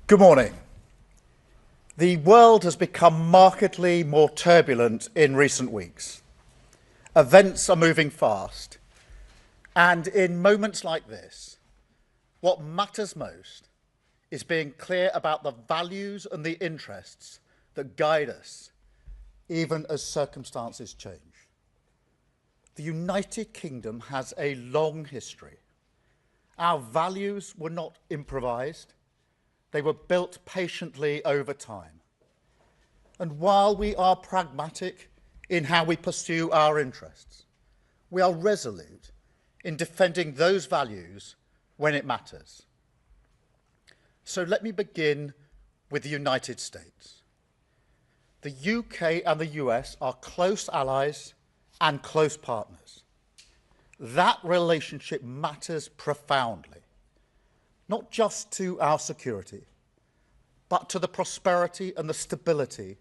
Good morning. The world has become markedly more turbulent in recent weeks. Events are moving fast, and in moments like this, what matters most is being clear about the values and the interests that guide us, even as circumstances change. The United Kingdom has a long history. Our values were not improvised. They were built patiently over time. And while we are pragmatic in how we pursue our interests, we are resolute in defending those values when it matters. So let me begin with the United States. The UK and the US are close allies and close partners. That relationship matters profoundly, not just to our security, but to the prosperity and the stability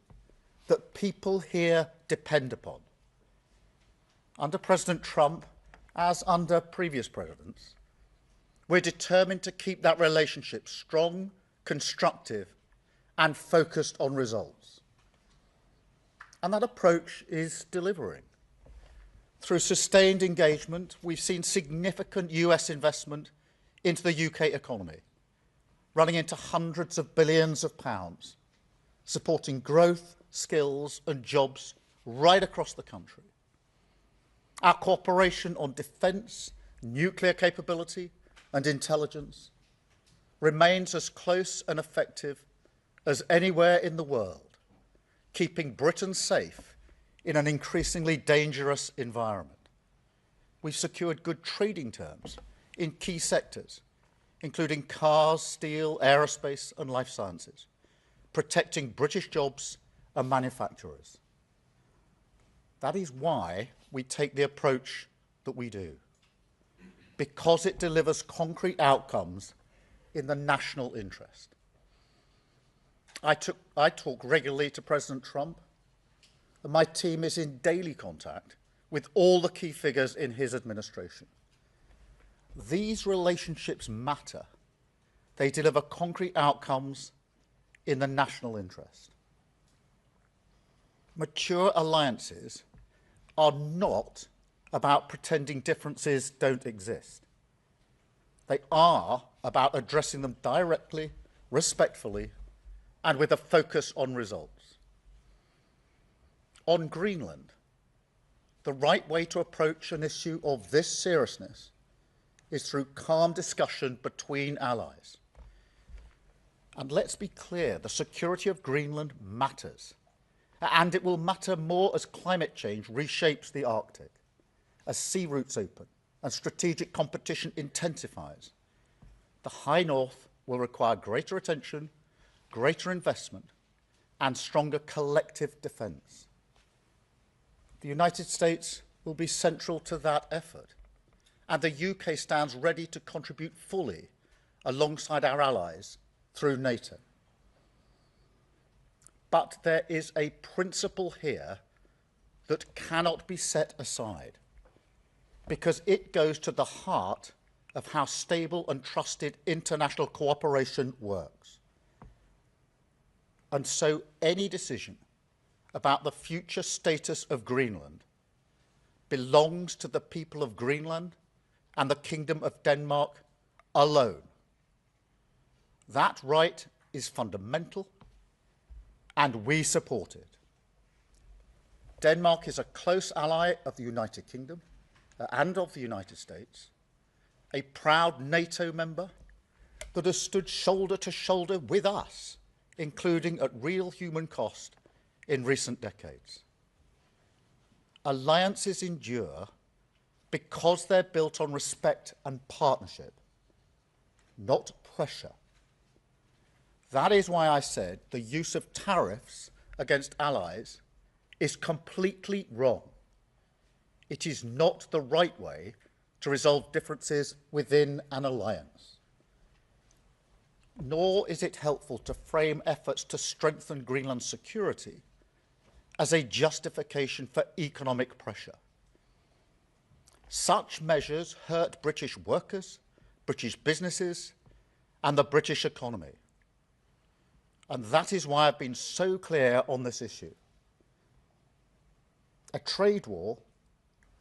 that people here depend upon. Under President Trump, as under previous presidents, we're determined to keep that relationship strong, constructive, and focused on results. And that approach is delivering. Through sustained engagement, we've seen significant US investment into the UK economy, running into hundreds of billions of pounds, supporting growth, skills and jobs right across the country. Our cooperation on defence, nuclear capability and intelligence remains as close and effective as anywhere in the world, keeping Britain safe in an increasingly dangerous environment. We've secured good trading terms in key sectors, including cars, steel, aerospace and life sciences, protecting British jobs and manufacturers. That is why we take the approach that we do, because it delivers concrete outcomes in the national interest. I talk regularly to President Trump, and my team is in daily contact with all the key figures in his administration. These relationships matter. They deliver concrete outcomes in the national interest. Mature alliances are not about pretending differences don't exist. They are about addressing them directly, respectfully, and with a focus on results. On Greenland, the right way to approach an issue of this seriousness is through calm discussion between allies. And let's be clear, the security of Greenland matters. And it will matter more as climate change reshapes the Arctic, as sea routes open and strategic competition intensifies. The High North will require greater attention, greater investment, and stronger collective defence. The United States will be central to that effort, and the UK stands ready to contribute fully alongside our allies through NATO. But there is a principle here that cannot be set aside, because it goes to the heart of how stable and trusted international cooperation works. And so any decision about the future status of Greenland belongs to the people of Greenland and the Kingdom of Denmark alone. That right is fundamental, and we support it. Denmark is a close ally of the United Kingdom and of the United States, a proud NATO member that has stood shoulder to shoulder with us, including at real human cost in recent decades. Alliances endure because they're built on respect and partnership, not pressure. That is why I said the use of tariffs against allies is completely wrong. It is not the right way to resolve differences within an alliance. Nor is it helpful to frame efforts to strengthen Greenland's security as a justification for economic pressure. Such measures hurt British workers, British businesses, and the British economy. And that is why I've been so clear on this issue. A trade war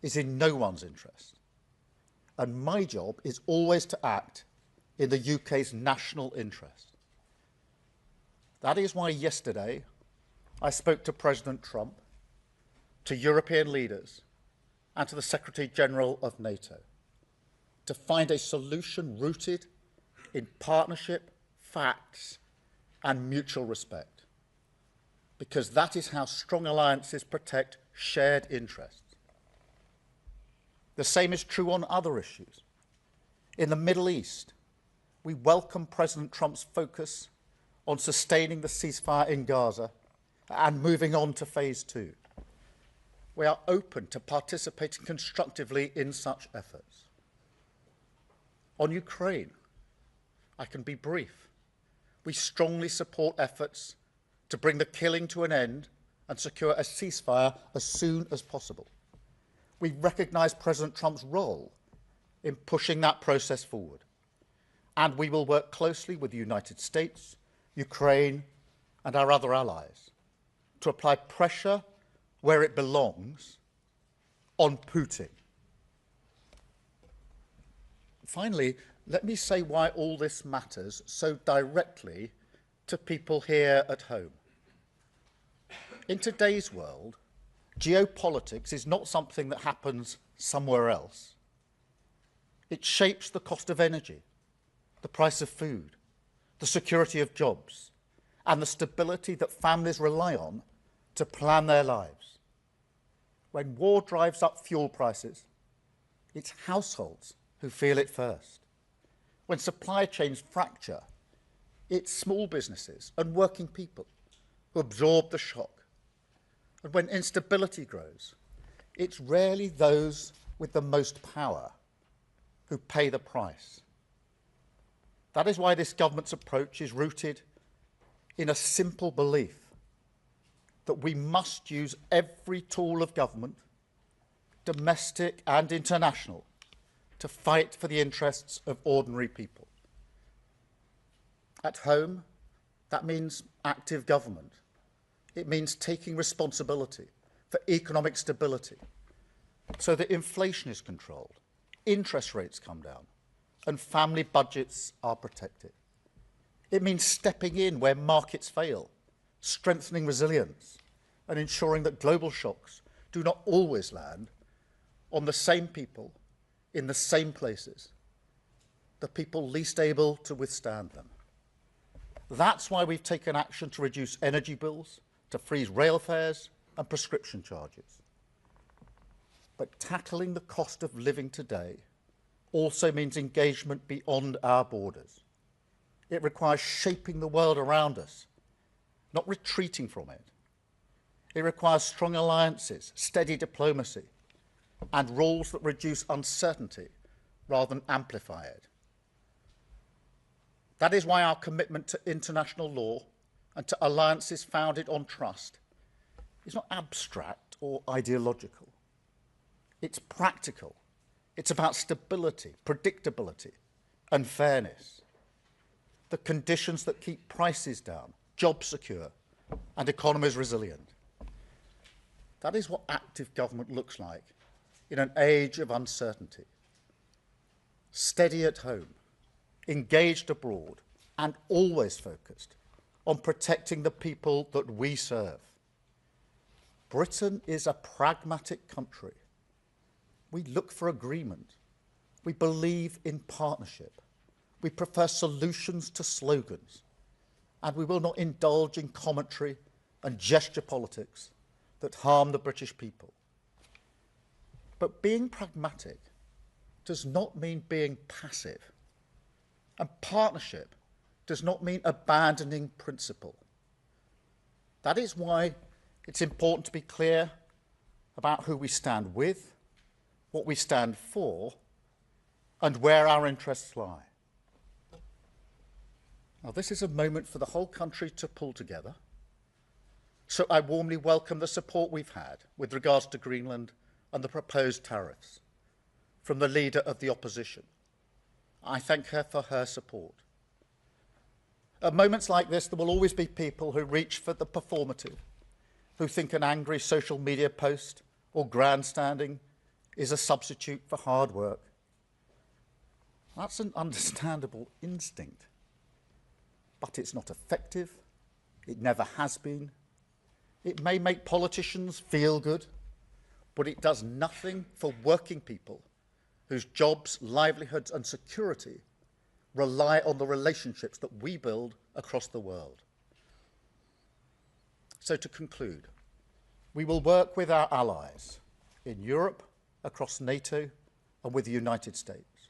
is in no one's interest. And my job is always to act in the UK's national interest. That is why yesterday I spoke to President Trump, to European leaders, and to the Secretary General of NATO to find a solution rooted in partnership, facts, and mutual respect. Because that is how strong alliances protect shared interests. The same is true on other issues. In the Middle East, we welcome President Trump's focus on sustaining the ceasefire in Gaza and moving on to phase 2. We are open to participating constructively in such efforts. On Ukraine, I can be brief. We strongly support efforts to bring the killing to an end and secure a ceasefire as soon as possible. We recognise President Trump's role in pushing that process forward. And we will work closely with the United States, Ukraine, and our other allies to apply pressure where it belongs on Putin. Finally, let me say why all this matters so directly to people here at home. In today's world, geopolitics is not something that happens somewhere else. It shapes the cost of energy, the price of food, the security of jobs, and the stability that families rely on to plan their lives. When war drives up fuel prices, it's households who feel it first. When supply chains fracture, it's small businesses and working people who absorb the shock. And when instability grows, it's rarely those with the most power who pay the price. That is why this government's approach is rooted in a simple belief that we must use every tool of government, domestic and international, to fight for the interests of ordinary people. At home, that means active government. It means taking responsibility for economic stability so that inflation is controlled, interest rates come down, and family budgets are protected. It means stepping in where markets fail, strengthening resilience, and ensuring that global shocks do not always land on the same people in the same places, the people least able to withstand them. That's why we've taken action to reduce energy bills, to freeze rail fares and prescription charges. But tackling the cost of living today also means engagement beyond our borders. It requires shaping the world around us, not retreating from it. It requires strong alliances, steady diplomacy, and rules that reduce uncertainty rather than amplify it. That is why our commitment to international law and to alliances founded on trust is not abstract or ideological. It's practical. It's about stability, predictability, and fairness. The conditions that keep prices down, jobs secure, and economies resilient. That is what active government looks like in an age of uncertainty. Steady at home, engaged abroad, and always focused on protecting the people that we serve. Britain is a pragmatic country. We look for agreement. We believe in partnership. We prefer solutions to slogans. And we will not indulge in commentary and gesture politics that harm the British people. But being pragmatic does not mean being passive. And partnership does not mean abandoning principle. That is why it's important to be clear about who we stand with, what we stand for, and where our interests lie. Now, this is a moment for the whole country to pull together. So I warmly welcome the support we've had with regards to Greenland and the proposed tariffs from the leader of the opposition. I thank her for her support. At moments like this, there will always be people who reach for the performative, who think an angry social media post or grandstanding is a substitute for hard work. That's an understandable instinct, but it's not effective. It never has been. It may make politicians feel good, but it does nothing for working people whose jobs, livelihoods and security rely on the relationships that we build across the world. So to conclude, we will work with our allies in Europe, across NATO and with the United States.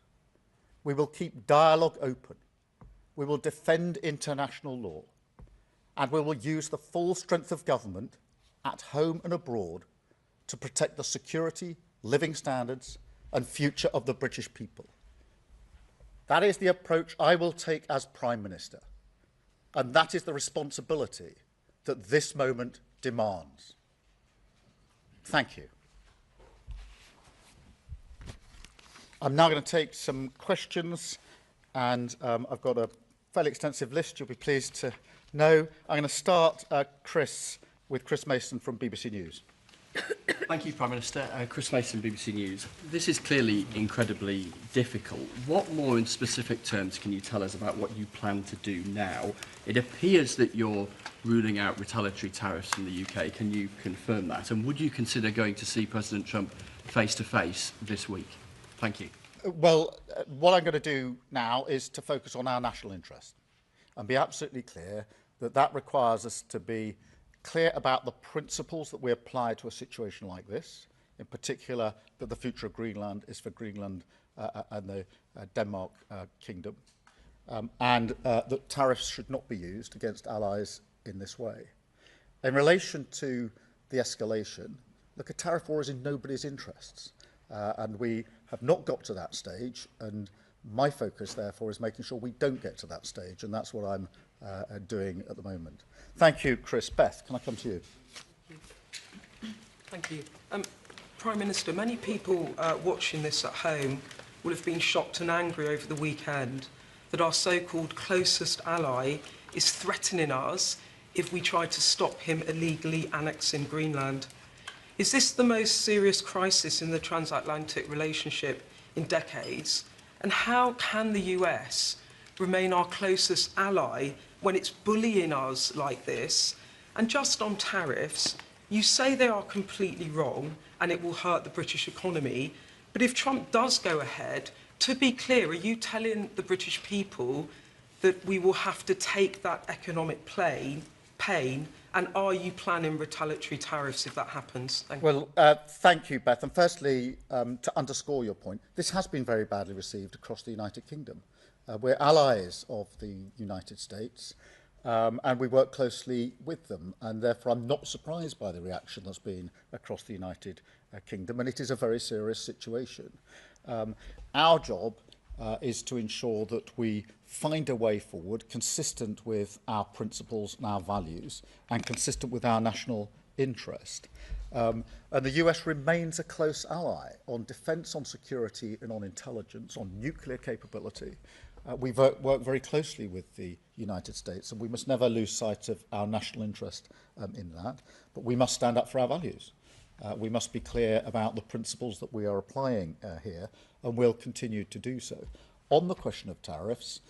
We will keep dialogue open. We will defend international law. And we will use the full strength of government at home and abroad to protect the security, living standards and future of the British people. That is the approach I will take as Prime Minister, and that is the responsibility that this moment demands. Thank you. I'm now going to take some questions, and I've got a fairly extensive list, you'll be pleased to know. I'm going to start, with Chris Mason from BBC News. Thank you, Prime Minister. Chris Mason, BBC News. This is clearly incredibly difficult. What more in specific terms can you tell us about what you plan to do now? It appears that you're ruling out retaliatory tariffs in the UK. Can you confirm that? And would you consider going to see President Trump face-to-face this week? Thank you. Well, what I'm going to do now is to focus on our national interest and be absolutely clear that that requires us to be clear about the principles that we apply to a situation like this, in particular that the future of Greenland is for Greenland and the Denmark Kingdom, and that tariffs should not be used against allies in this way. In relation to the escalation, look, a tariff war is in nobody's interests, and we have not got to that stage, and my focus, therefore, is making sure we don't get to that stage, and that's what I'm doing at the moment. Thank you, Chris. Beth, can I come to you? Thank you. Prime Minister, many people watching this at home will have been shocked and angry over the weekend that our so-called closest ally is threatening us if we try to stop him illegally annexing Greenland. Is this the most serious crisis in the transatlantic relationship in decades? And how can the US remain our closest ally when it's bullying us like this? And just on tariffs, you say they are completely wrong and it will hurt the British economy, but if Trump does go ahead, to be clear, are you telling the British people that we will have to take that economic pain, and are you planning retaliatory tariffs if that happens? Thank you. Well, thank you, Beth. And firstly, to underscore your point, this has been very badly received across the United Kingdom. We're allies of the United States, and we work closely with them, and therefore I'm not surprised by the reaction that's been across the United Kingdom, and it is a very serious situation. Our job is to ensure that we find a way forward consistent with our principles and our values and consistent with our national interest. And the US remains a close ally on defence, on security and on intelligence, on nuclear capability. We work very closely with the United States, and we must never lose sight of our national interest in that. But we must stand up for our values. We must be clear about the principles that we are applying here, and we'll continue to do so. On the question of tariffs,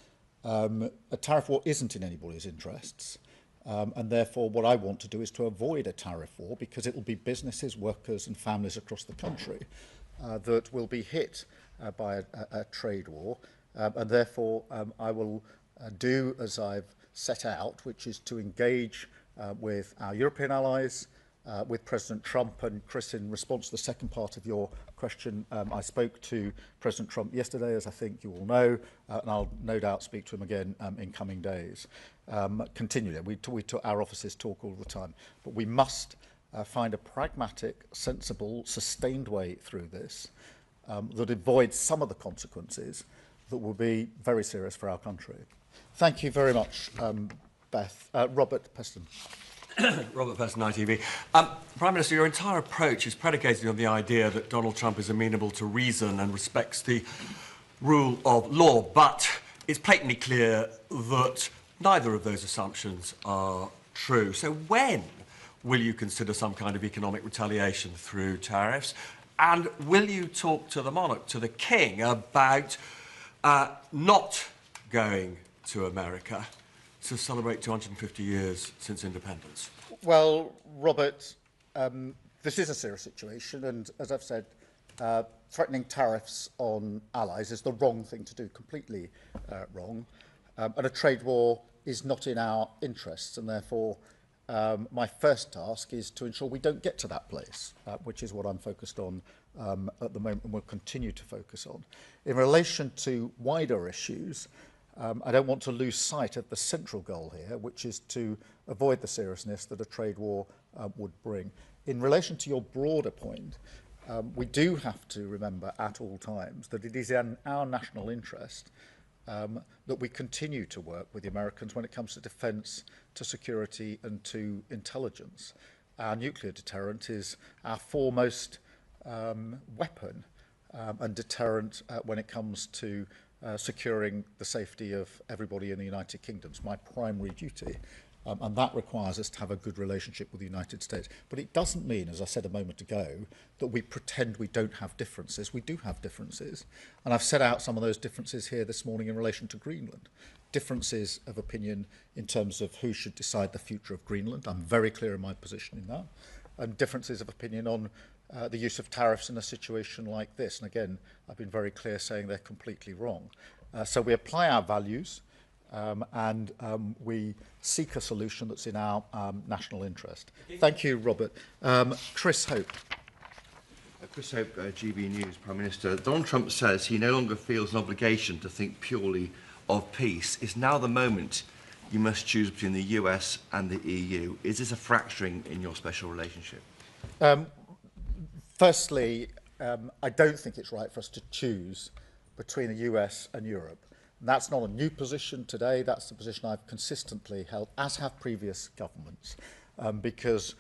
a tariff war isn't in anybody's interests, and therefore what I want to do is to avoid a tariff war, because it will be businesses, workers and families across the country that will be hit by a trade war, and therefore I will do as I've set out, which is to engage with our European allies, with President Trump. And Chris, in response to the second part of your question, I spoke to President Trump yesterday, as I think you all know, and I'll no doubt speak to him again in coming days. Continually, our offices talk all the time, but we must find a pragmatic, sensible, sustained way through this that avoids some of the consequences that will be very serious for our country. Thank you very much, Beth. Robert Peston. Robert Peston, ITV. Prime Minister, your entire approach is predicated on the idea that Donald Trump is amenable to reason and respects the rule of law, but it's patently clear that Neither of those assumptions are true. So when will you consider some kind of economic retaliation through tariffs? And will you talk to the monarch, to the king, about not going to America to celebrate 250 years since independence? Well, Robert, this is a serious situation, and as I've said, threatening tariffs on allies is the wrong thing to do, completely wrong. And a trade war is not in our interests, and therefore my first task is to ensure we don't get to that place, which is what I'm focused on at the moment and will continue to focus on. In relation to wider issues, I don't want to lose sight of the central goal here, which is to avoid the seriousness that a trade war would bring. In relation to your broader point, we do have to remember at all times that it is in our national interest that we continue to work with the Americans when it comes to defence, to security and to intelligence. Our nuclear deterrent is our foremost weapon and deterrent when it comes to securing the safety of everybody in the United Kingdom. It's my primary duty. And that requires us to have a good relationship with the United States. But it doesn't mean, as I said a moment ago, that we pretend we don't have differences. We do have differences. And I've set out some of those differences here this morning in relation to Greenland. Differences of opinion in terms of who should decide the future of Greenland. I'm very clear in my position in that. And differences of opinion on the use of tariffs in a situation like this. And again, I've been very clear saying they're completely wrong. So we apply our values. And we seek a solution that's in our national interest. Thank you, Robert. Chris Hope. Chris Hope, GB News, Prime Minister. Donald Trump says he no longer feels an obligation to think purely of peace. Is now the moment you must choose between the US and the EU? Is this a fracturing in your special relationship? Firstly, I don't think it's right for us to choose between the US and Europe. That's not a new position today. That's the position I've consistently held, as have previous governments, because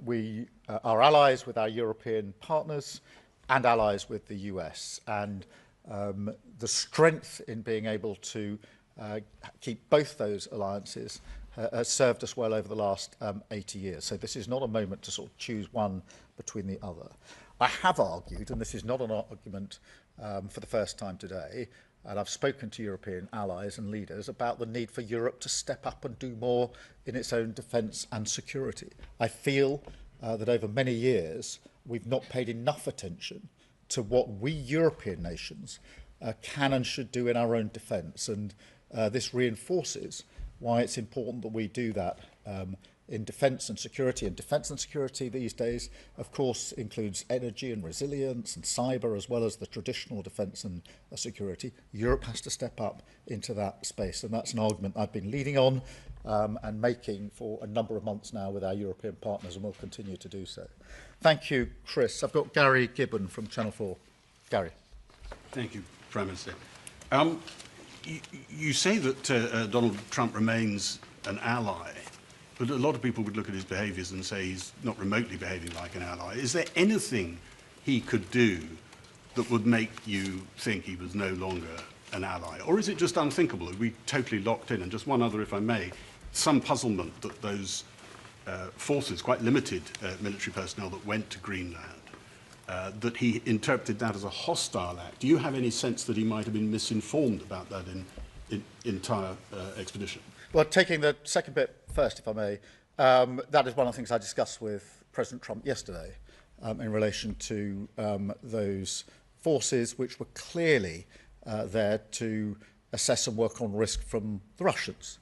we are allies with our European partners and allies with the US. And the strength in being able to keep both those alliances has served us well over the last 80 years. So this is not a moment to sort of choose one between the other. I have argued, and this is not an argument for the first time today, and I've spoken to European allies and leaders about the need for Europe to step up and do more in its own defence and security. I feel that over many years we've not paid enough attention to what we European nations can and should do in our own defence, and this reinforces why it's important that we do that in defence and security. And defence and security these days, of course, includes energy and resilience and cyber, as well as the traditional defence and security. Europe has to step up into that space, and that's an argument I've been leading on and making for a number of months now with our European partners, and will continue to do so. Thank you, Chris. I've got Gary Gibbon from Channel 4. Gary. Thank you, Prime Minister. You say that Donald Trump remains an ally, but a lot of people would look at his behaviours and say he's not remotely behaving like an ally. Is there anything he could do that would make you think he was no longer an ally? Or is it just unthinkable? Are we totally locked in? And just one other, if I may, some puzzlement that those forces, quite limited military personnel that went to Greenland, that he interpreted that as a hostile act. Do you have any sense that he might have been misinformed about that entire expedition? Well, taking the second bit first, if I may, that is one of the things I discussed with President Trump yesterday in relation to those forces which were clearly there to assess and work on risk from the Russians.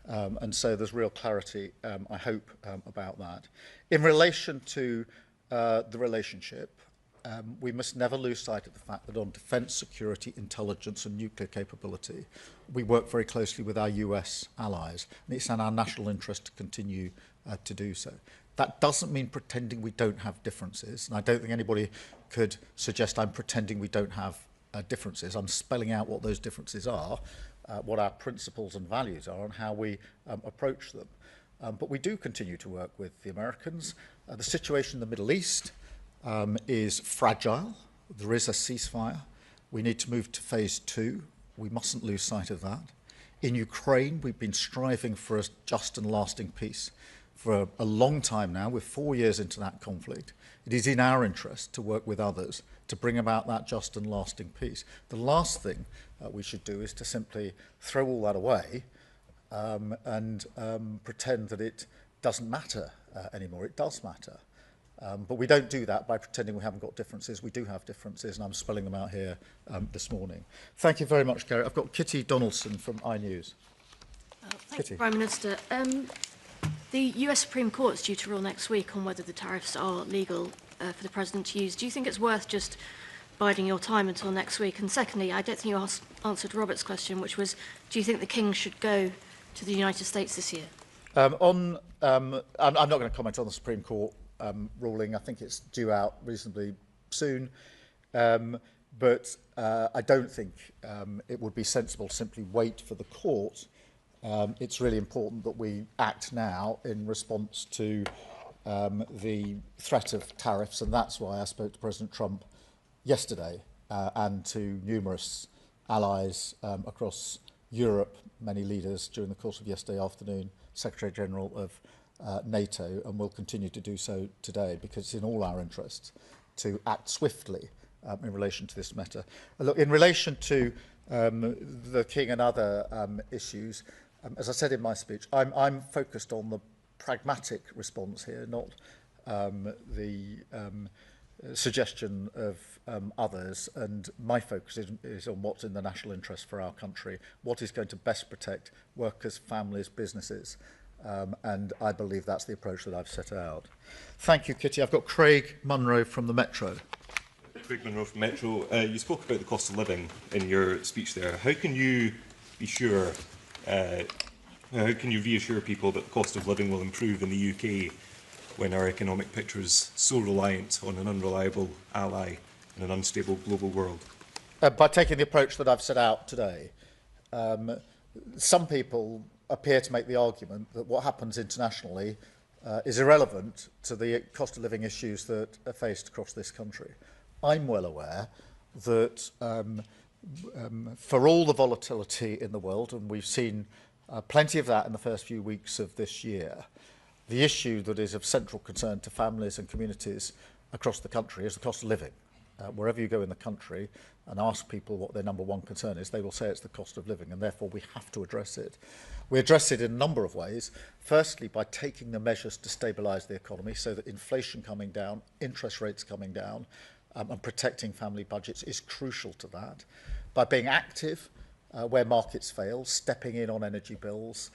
And so there's real clarity, I hope, about that. In relation to the relationship, we must never lose sight of the fact that on defence, security, intelligence and nuclear capability, we work very closely with our US allies, and it's in our national interest to continue to do so. That doesn't mean pretending we don't have differences, and I don't think anybody could suggest I'm pretending we don't have differences. I'm spelling out what those differences are, what our principles and values are, and how we approach them. But we do continue to work with the Americans. The situation in the Middle East is fragile. There is a ceasefire. We need to move to phase 2. We mustn't lose sight of that. In Ukraine, we've been striving for a just and lasting peace for a long time now. We're 4 years into that conflict. It is in our interest to work with others to bring about that just and lasting peace. The last thing we should do is to simply throw all that away and pretend that it doesn't matter anymore. It does matter. But we don't do that by pretending we haven't got differences. We do have differences, and I'm spelling them out here this morning. Thank you very much, Gary. I've got Kitty Donaldson from iNews. Thank you, Prime Minister. The US Supreme Court is due to rule next week on whether the tariffs are legal for the President to use. Do you think it's worth just biding your time until next week? And secondly, I don't think you answered Robert's question, which was, do you think the King should go to the United States this year? I'm not going to comment on the Supreme Court ruling. I think it's due out reasonably soon. But I don't think it would be sensible to simply wait for the court. It's really important that we act now in response to the threat of tariffs, and that's why I spoke to President Trump yesterday and to numerous allies across Europe, many leaders during the course of yesterday afternoon, Secretary General of NATO, and will continue to do so today because it's in all our interests to act swiftly in relation to this matter. Look, in relation to the King and other issues, as I said in my speech, I'm focused on the pragmatic response here, not the suggestion of others, and my focus is on what's in the national interest for our country, what is going to best protect workers, families, businesses, and I believe that's the approach that I've set out. Thank you, Kitty. I've got Craig Munro from the Metro. Craig Munro from Metro. You spoke about the cost of living in your speech there. How can you be sure, how can you reassure people that the cost of living will improve in the UK when our economic picture is so reliant on an unreliable ally in an unstable global world? By taking the approach that I've set out today. Some people appear to make the argument that what happens internationally is irrelevant to the cost of living issues that are faced across this country. I'm well aware that for all the volatility in the world, and we've seen plenty of that in the first few weeks of this year, the issue that is of central concern to families and communities across the country is the cost of living. Wherever you go in the country and ask people what their number one concern is, they will say it's the cost of living, and therefore we have to address it. We address it in a number of ways. Firstly, by taking the measures to stabilise the economy so that inflation coming down, interest rates coming down, and protecting family budgets is crucial to that. By being active where markets fail, stepping in on energy bills,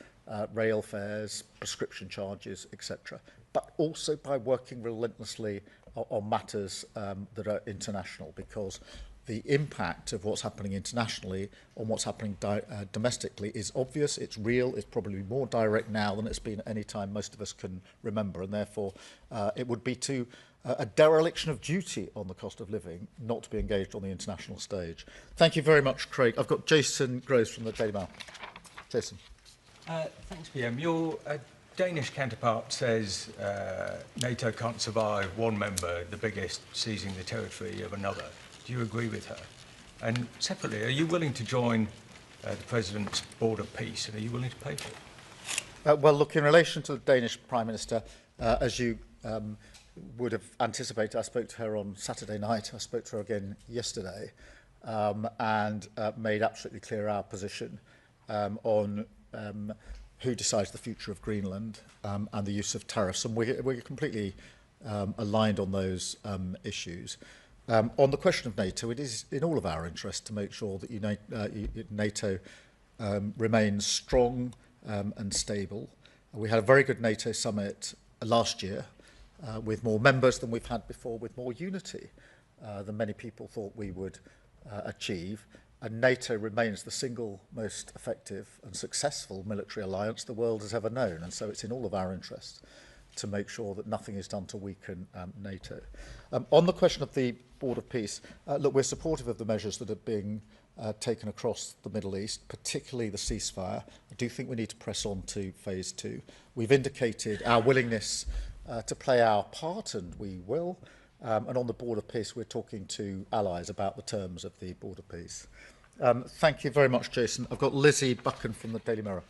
rail fares, prescription charges, etc. But also by working relentlessly on matters that are international, because the impact of what's happening internationally on what's happening domestically is obvious, it's real, it's probably more direct now than it's been at any time most of us can remember, and therefore it would be a dereliction of duty on the cost of living not to be engaged on the international stage. Thank you very much, Craig. I've got Jason Groves from the Daily Mail. Jason. Thanks, PM. Your Danish counterpart says NATO can't survive one member, the biggest, seizing the territory of another. Do you agree with her? And separately, are you willing to join the President's Board of Peace, and are you willing to pay for it? Well, look, in relation to the Danish Prime Minister, as you would have anticipated, I spoke to her on Saturday night, I spoke to her again yesterday, and made absolutely clear our position on who decides the future of Greenland and the use of tariffs, and we're completely aligned on those issues. On the question of NATO, it is in all of our interest to make sure that NATO remains strong and stable. We had a very good NATO summit last year with more members than we've had before, with more unity than many people thought we would achieve. And NATO remains the single most effective and successful military alliance the world has ever known. And so it's in all of our interests to make sure that nothing is done to weaken NATO. On the question of the Board of Peace, look, we're supportive of the measures that are being taken across the Middle East, particularly the ceasefire. I do think we need to press on to phase 2. We've indicated our willingness to play our part, and we will. And on the Board of Peace, we're talking to allies about the terms of the Board of Peace. Thank you very much, Jason. I've got Lizzie Buchan from the Daily Mirror.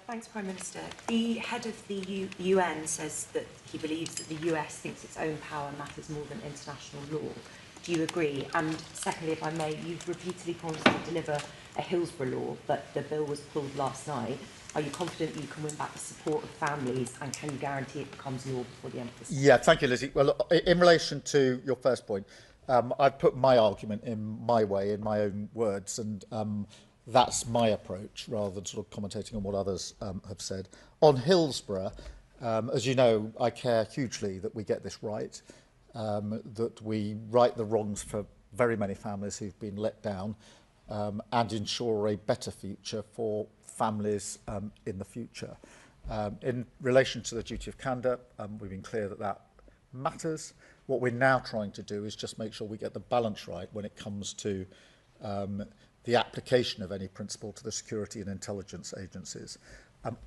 Thanks, Prime Minister. The head of the UN says that he believes that the US thinks its own power matters more than international law. Do you agree? And secondly, if I may, you've repeatedly promised to deliver a Hillsborough law, but the bill was pulled last night. Are you confident you can win back the support of families, and can you guarantee it becomes law before the end of the summer? Yeah, thank you, Lizzie. Well, in relation to your first point, I've put my argument in my way, in my own words, and that's my approach, rather than sort of commentating on what others have said. On Hillsborough, as you know, I care hugely that we get this right, that we right the wrongs for very many families who've been let down, and ensure a better future for families in the future. In relation to the duty of candour, we've been clear that that matters. What we're now trying to do is just make sure we get the balance right when it comes to the application of any principle to the security and intelligence agencies.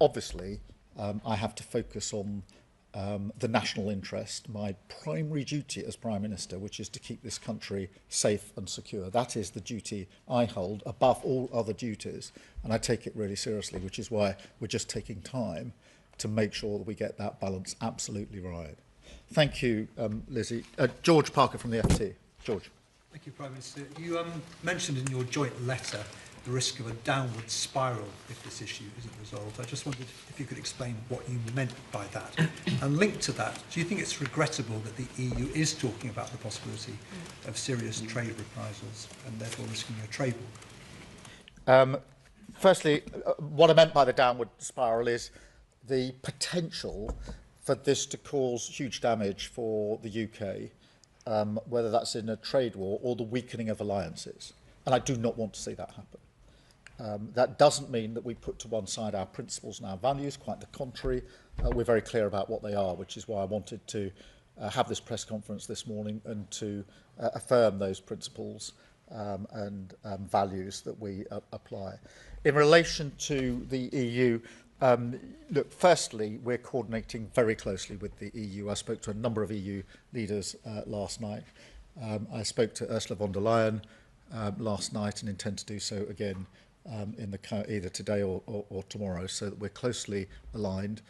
Obviously, I have to focus on the national interest, my primary duty as Prime Minister, which is to keep this country safe and secure. That is the duty I hold above all other duties, and I take it really seriously, which is why we're just taking time to make sure that we get that balance absolutely right. Thank you, Lizzie. George Parker from the FT. George. Thank you, Prime Minister. You mentioned in your joint letter the risk of a downward spiral if this issue isn't resolved. I just wondered if you could explain what you meant by that. And linked to that, do you think it's regrettable that the EU is talking about the possibility of serious trade reprisals and therefore risking a trade war? Firstly, what I meant by the downward spiral is the potential for this to cause huge damage for the UK, whether that's in a trade war or the weakening of alliances. And I do not want to see that happen. That doesn't mean that we put to one side our principles and our values, quite the contrary. We're very clear about what they are, which is why I wanted to have this press conference this morning and to affirm those principles and values that we apply. In relation to the EU, look, firstly, we're coordinating very closely with the EU. I spoke to a number of EU leaders last night. I spoke to Ursula von der Leyen last night and intend to do so again either today or tomorrow, so that we're closely aligned.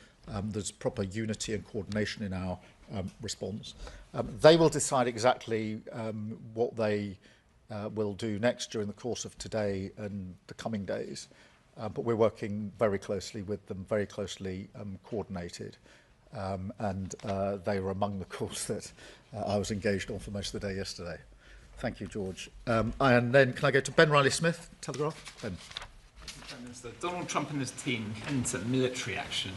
There's proper unity and coordination in our response. They will decide exactly what they will do next during the course of today and the coming days. But we're working very closely with them, very closely coordinated. And they were among the calls that I was engaged on for most of the day yesterday. Thank you, George. And then can I go to Ben Riley-Smith, Telegraph? Ben. Prime Minister, Donald Trump and his team hint at military action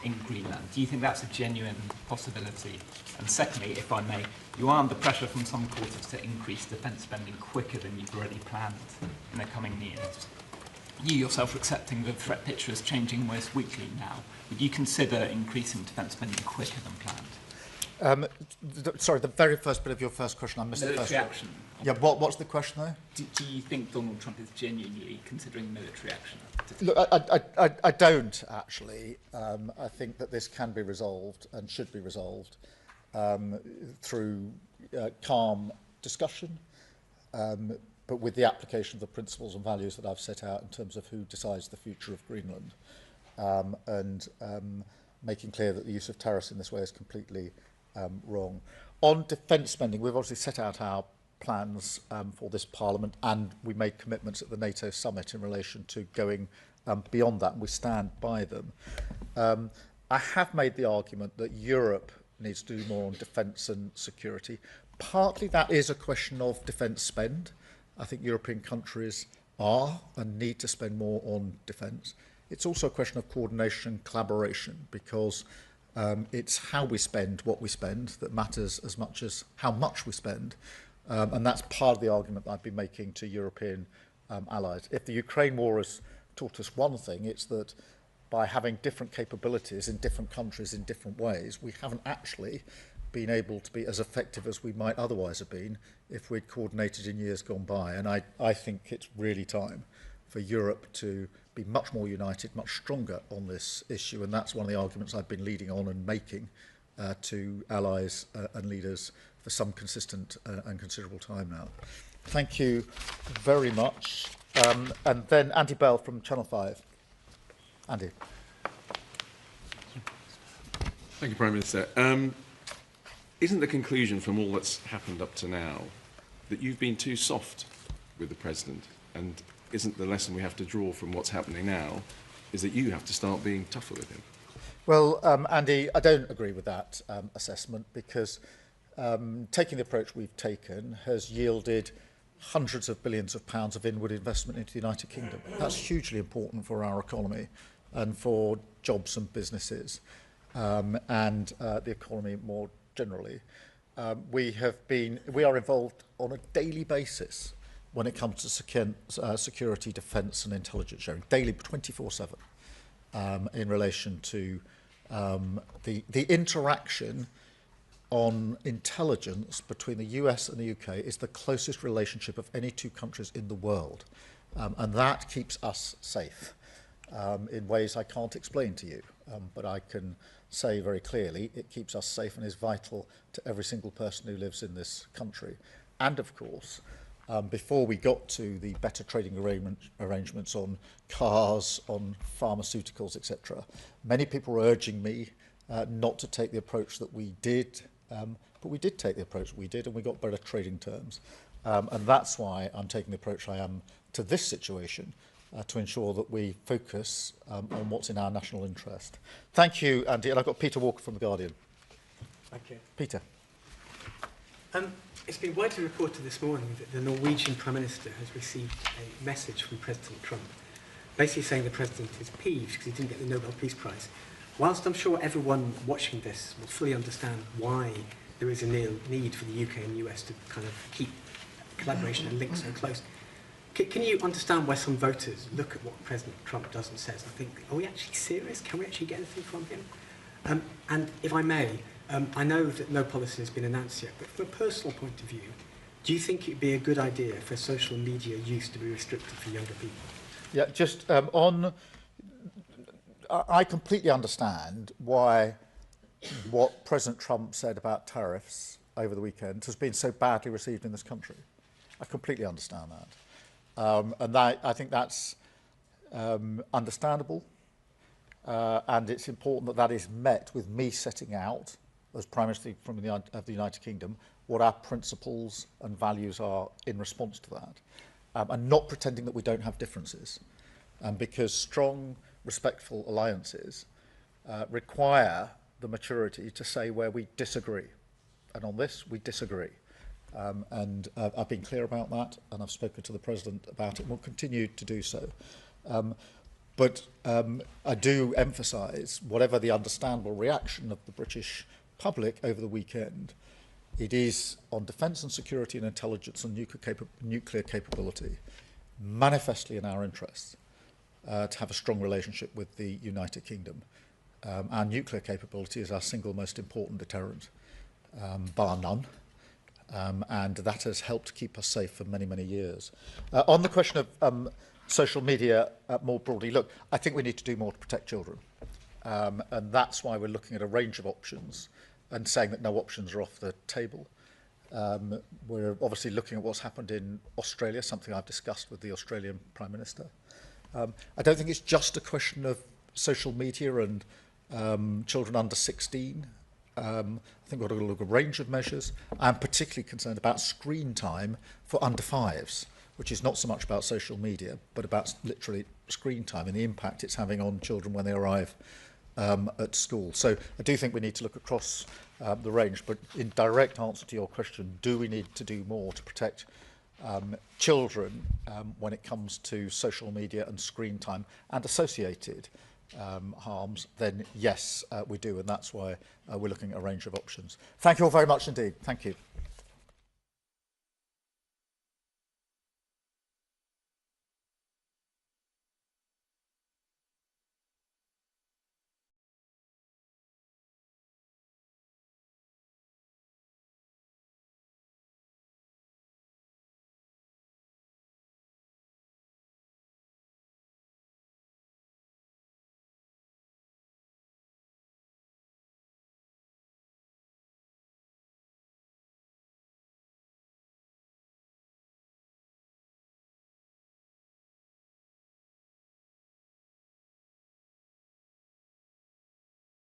in Greenland. Do you think that's a genuine possibility? And secondly, if I may, you are under pressure from some quarters to increase defence spending quicker than you've already planned in the coming years. You yourself are accepting the threat picture is changing almost weekly now. Would you consider increasing defence spending quicker than planned? Sorry, the very first bit of your first question, I missed the first action. Yeah, what's the question there? Do you think Donald Trump is genuinely considering military action? Look, I don't, actually. I think that this can be resolved and should be resolved through calm discussion, but with the application of the principles and values that I've set out in terms of who decides the future of Greenland, and making clear that the use of tariffs in this way is completely wrong. On defence spending, we've obviously set out our plans for this Parliament, and we made commitments at the NATO summit in relation to going beyond that, and we stand by them. I have made the argument that Europe needs to do more on defence and security. Partly that is a question of defence spend. I think European countries are and need to spend more on defence. It's also a question of coordination and collaboration, because it's how we spend what we spend that matters as much as how much we spend. And that's part of the argument that I've been making to European allies. If the Ukraine war has taught us one thing, it's that by having different capabilities in different countries in different ways, we haven't actually been able to be as effective as we might otherwise have been if we'd coordinated in years gone by. And I think it's really time for Europe to be much more united, much stronger on this issue. And that's one of the arguments I've been leading on and making to allies and leaders for some consistent and considerable time now. Thank you very much. And then Andy Bell from Channel 5. Andy. Thank you, Prime Minister. Isn't the conclusion from all that's happened up to now that you've been too soft with the President? And isn't the lesson we have to draw from what's happening now is that you have to start being tougher with him? Well, Andy, I don't agree with that assessment because taking the approach we've taken has yielded hundreds of billions of pounds of inward investment into the United Kingdom. That's hugely important for our economy and for jobs and businesses and the economy more generally. We are involved on a daily basis when it comes to security, defence and intelligence sharing, daily, 24/7, in relation to the interaction on intelligence between the US and the UK is the closest relationship of any two countries in the world. And that keeps us safe in ways I can't explain to you. But I can say very clearly it keeps us safe and is vital to every single person who lives in this country. And of course, before we got to the better trading arrangements on cars, on pharmaceuticals, etc., many people were urging me not to take the approach that we did, but we did take the approach we did and we got better trading terms. And that's why I'm taking the approach I am to this situation, to ensure that we focus on what's in our national interest. Thank you, Andy. And I've got Peter Walker from The Guardian. Thank you. Peter. It's been widely reported this morning that the Norwegian Prime Minister has received a message from President Trump, basically saying the President is peeved because he didn't get the Nobel Peace Prize. Whilst I'm sure everyone watching this will fully understand why there is a need for the UK and US to kind of keep collaboration and links so close, can you understand why some voters look at what President Trump does and says and think, are we actually serious? Can we actually get anything from him? And if I may, I know that no policy has been announced yet, but from a personal point of view, do you think it would be a good idea for social media use to be restricted for younger people? Yeah, just I completely understand why what President Trump said about tariffs over the weekend has been so badly received in this country. I completely understand that. And I think that's understandable. And it's important that that is met with me setting out, as Prime Minister of the United Kingdom, what our principles and values are in response to that. And not pretending that we don't have differences. Because strong, respectful alliances require the maturity to say where we disagree. And on this, we disagree. And I've been clear about that, and I've spoken to the President about it, and will continue to do so. But I do emphasise, whatever the understandable reaction of the British public over the weekend, it is on defence and security and intelligence and nuclear capability, manifestly in our interests, to have a strong relationship with the United Kingdom. Our nuclear capability is our single most important deterrent, bar none. And that has helped keep us safe for many, many years. On the question of social media more broadly, look, I think we need to do more to protect children. And that's why we're looking at a range of options and saying that no options are off the table. We're obviously looking at what's happened in Australia, something I've discussed with the Australian Prime Minister. I don't think it's just a question of social media and children under 16. I think we've got to look at a range of measures. I'm particularly concerned about screen time for under fives, which is not so much about social media, but about literally screen time and the impact it's having on children when they arrive at school. So I do think we need to look across the range, but in direct answer to your question, do we need to do more to protect children when it comes to social media and screen time and associated harms, then yes, we do, and that's why we're looking at a range of options. Thank you all very much indeed. Thank you.